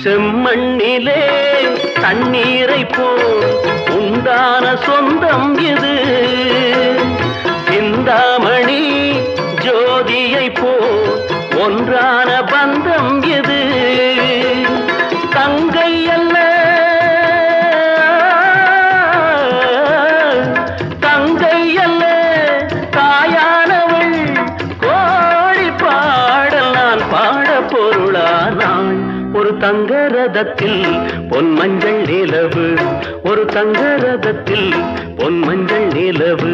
செம்மண்ணிலே தண்ணீரை போல் உண்டான சொந்தம் இது. சிந்தாமணி ஜோதியை போல் ஒன்றான பந்தம் இது. தங்கை அல்ல தங்கை அல்ல தாயானவள், கோடி பாடல் நான் பாட பொருளானாள். ஒரு தங்க ரதத்தில் பொன் மஞ்சள் நிலவு, ஒரு தங்க ரதத்தில் பொன் மஞ்சள் நிலவு.